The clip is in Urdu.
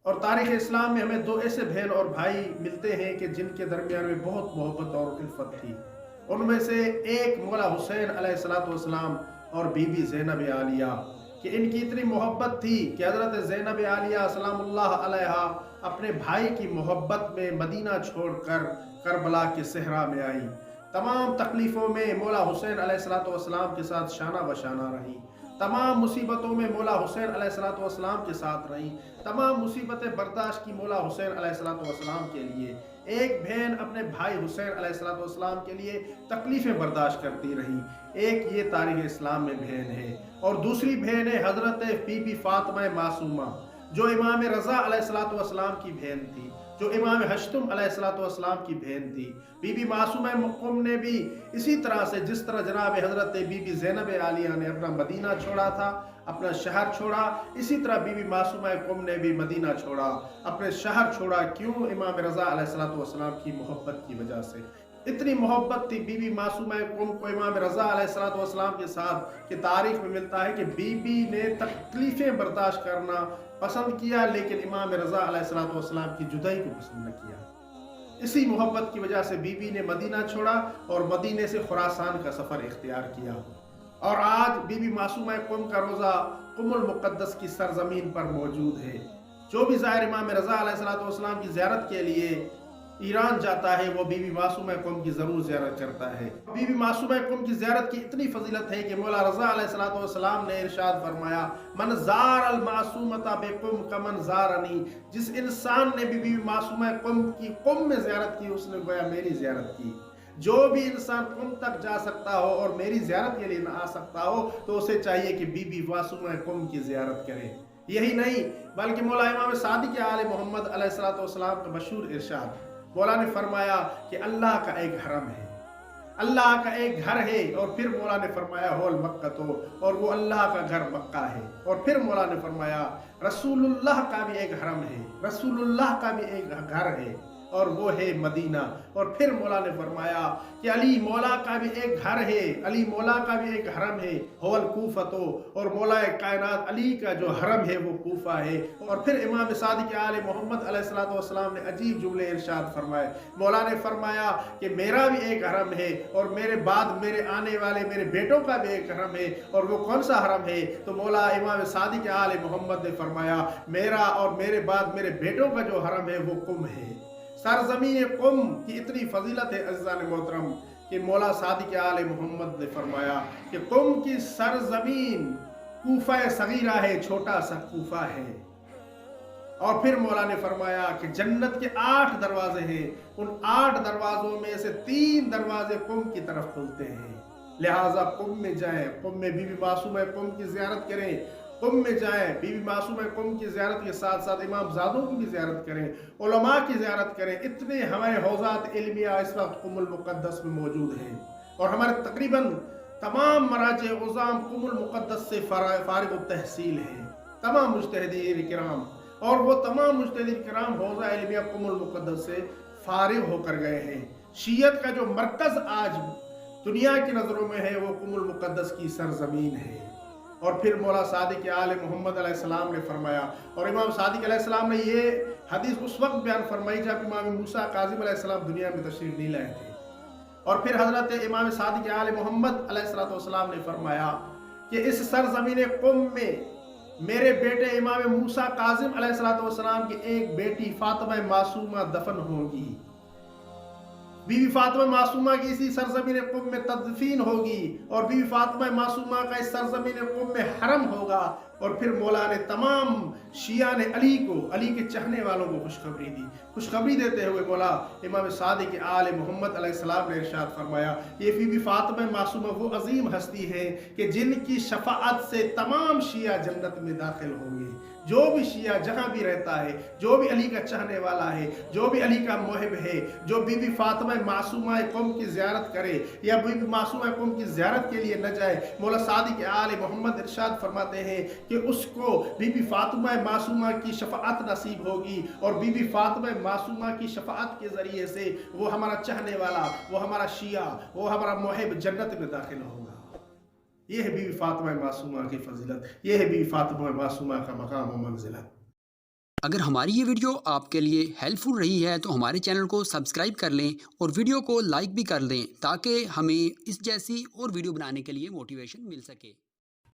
اور تاریخ اسلام میں ہمیں دو ایسے بہن اور بھائی ملتے ہیں کہ جن کے درمیان میں بہت محبت اور الفت تھی۔ ان میں سے ایک مولا حسین علیہ السلام اور بی بی زینب عالیہ، کہ ان کی اتنی محبت تھی کہ حضرت زینب عالیہ سلام اللہ علیہا اپنے بھائی کی محبت میں مدینہ چھوڑ کر کربلا کے صحرا میں آئی۔ تمام تکلیفوں میں مولا حسین علیہ السلام کے ساتھ شانہ بشانہ رہی، تمام مصیبتوں میں مولا حسین علیہ السلام کے ساتھ رہی، تمام مصیبتیں برداشت کی مولا حسین علیہ السلام کے لیے۔ ایک بہن اپنے بھائی حسین علیہ السلام کے لیے تکلیفیں برداشت کرتی رہی، ایک یہ تاریخ اسلام میں بہن ہے۔ اور دوسری بہن ہے حضرت بی بی فاطمہ معصومہ، جو امام رضا علیہ السلام کی بہن تھی، جو امام ہشتم علیہ السلام کی بہن تھی۔ بی بی معصومہ قم نے بھی اسی طرح سے، جس طرح جناب حضرت بی بی زینب عالیہ نے اپنا مدینہ چھوڑا تھا، اپنا شہر چھوڑا، اسی طرح بی بی معصومہ قم نے بھی مدینہ چھوڑا، اپنے شہر چھوڑا۔ کیوں؟ امام رضا علیہ السلام کی محبت کی وجہ سے۔ اتنی محبت تھی بی بی معصومہ قم کو امام رضا علیہ السلام کے ساتھ کہ تاریخ میں ملتا ہے کہ بی بی نے تکلیفیں برداشت کرنا پسند کیا، لیکن امام رضا علیہ السلام کی جدائی کو پسند نہ کیا۔ اسی محبت کی وجہ سے بی بی نے مدینہ چھوڑا اور مدینے سے خراسان کا سفر اختیار کیا۔ اور آج بی بی معصومہ قم کا روضہ قم المقدس کی سرزمین پر موجود ہے۔ جو بھی زائر امام رضا علیہ السلام کی زیارت کے لیے ایران جاتا ہے، وہ بی بی معصومہ قم کی ضرور زیارت کرتا ہے۔ بی بی معصومہ قم کی زیارت کی اتنی فضیلت ہے کہ مولا رضا علیہ السلام نے ارشاد فرمایا، من زار المعصومۃ بقم کمن زارنی، جس انسان نے بی بی معصومہ قم کی قم میں زیارت کی، اس نے گویا میری زیارت کی۔ جو بھی انسان قم تک جا سکتا ہو اور میری زیارت کے لیے نہ آ سکتا ہو، تو اسے چاہیے کہ بی بی معصومہ قم کی زیارت کرے۔ یہی نہیں بلکہ مولا امام صادق آل محمد علیہ السلام کا مشہور ارشاد، مولا نے فرمایا کہ اللہ کا ایک حرم ہے، اللہ کا ایک گھر ہے، اور پھر مولا نے فرمایا ہول مکہ تو، اور وہ اللہ کا گھر مکہ ہے۔ اور پھر مولا نے فرمایا رسول اللہ کا بھی ایک حرم ہے، رسول اللہ کا بھی ایک گھر ہے، اور وہ ہے مدینہ۔ اور پھر مولا نے فرمایا کہ علی مولا کا بھی ایک گھر ہے، علی مولا کا بھی ایک حرم ہے، ہول کوفہ تو، اور مولا کائنات علی کا جو حرم ہے وہ کوفہ ہے۔ اور پھر امام صادق آل محمد علیہ السلام نے عجیب جملے ارشاد فرمائے، مولا نے فرمایا کہ میرا بھی ایک حرم ہے، اور میرے بعد میرے آنے والے میرے بیٹوں کا بھی ایک حرم ہے، اور وہ کون سا حرم ہے؟ تو مولا امام صادق آل محمد نے فرمایا میرا اور میرے بعد میرے بیٹوں کا جو حرم ہے وہ قم ہے۔ سرزمین قم کی اتنی فضیلت ہے عزیزان محترم کہ مولا صادق آل محمد نے فرمایا کہ قم کی سرزمین کوفہ صغیرہ ہے، چھوٹا سا کوفہ ہے۔ اور پھر مولا نے فرمایا کہ جنت کے 8 دروازے ہیں، ان 8 دروازوں میں سے 3 دروازے قم کی طرف کھلتے ہیں، لہٰذا قم میں جائیں، قم میں بی بی معصومہ قم کی زیارت کریں، قم میں جائیں، بی بی معصومہ قم کی زیارت کے ساتھ ساتھ امام زادوں کی بھی زیارت کریں، علماء کی زیارت کریں۔ اتنے ہمارے حوزات علمیہ اس وقت قم المقدس میں موجود ہیں، اور ہمارے تقریباً تمام مراجع عظام قم المقدس سے فارغ التحصیل ہیں، تمام مجتہدین کرام، اور وہ تمام مجتہدین کرام حوزہ علمیہ قم المقدس سے فارغ ہو کر گئے ہیں۔ شیعت کا جو مرکز آج دنیا کی نظروں میں ہے وہ قم المقدس کی سرزمین ہے۔ اور پھر مولا صادق آل محمد علیہ السلام نے فرمایا، اور امام صادق علیہ السلام نے یہ حدیث اس وقت بیان فرمائی جب امام موسیٰ کاظم علیہ السلام دنیا میں تشریف نہیں لائے تھے۔ اور پھر حضرت امام صادق آل محمد علیہ السلام نے فرمایا کہ اس سرزمین قم میں میرے بیٹے امام موسیٰ کاظم علیہ السلام کی ایک بیٹی فاطمہ معصومہ دفن ہوگی، بی بی فاطمہ معصومہ کی اسی سرزمین قم میں تدفین ہوگی، اور بی بی فاطمہ معصومہ کا اس سرزمین قم میں حرم ہوگا۔ اور پھر مولا نے تمام شیعہ نے علی کو، علی کے چاہنے والوں کو خوشخبری دی۔ خوشخبری دیتے ہوئے مولا امام صادق آل محمد علیہ السلام نے ارشاد فرمایا یہ بی بی فاطمہ معصومہ وہ عظیم ہستی ہے کہ جن کی شفاعت سے تمام شیعہ جنت میں داخل ہوں گے۔ جو بھی شیعہ جہاں بھی رہتا ہے، جو بھی علی کا چاہنے والا ہے، جو بھی علی کا محب ہے، جو بی بی فاطمہ معصومہ قم کی زیارت کرے یا بی بی معصومہ قم کی زیارت کے لیے نہ جائے، مولا صادق آل محمد ارشاد فرماتے ہیں کہ اس کو بی بی فاطمہ معصومہ کی شفاعت نصیب ہوگی، اور بی بی فاطمہ معصومہ کی شفاعت کے ذریعے سے وہ ہمارا چاہنے والا، وہ ہمارا شیعہ، وہ ہمارا محب جنت میں داخل ہوگا۔ یہ ہے بی بی فاطمہ معصومہ کی فضیلت، یہ ہے بی بی فاطمہ معصومہ کا مقام و منزلت۔ اگر ہماری یہ ویڈیو آپ کے لیے ہیلپ فل رہی ہے تو ہمارے چینل کو سبسکرائب کر لیں اور ویڈیو کو لائک بھی کر دیں تاکہ ہمیں اس جیسی اور ویڈیو بنانے کے لیے موٹیویشن مل سکے۔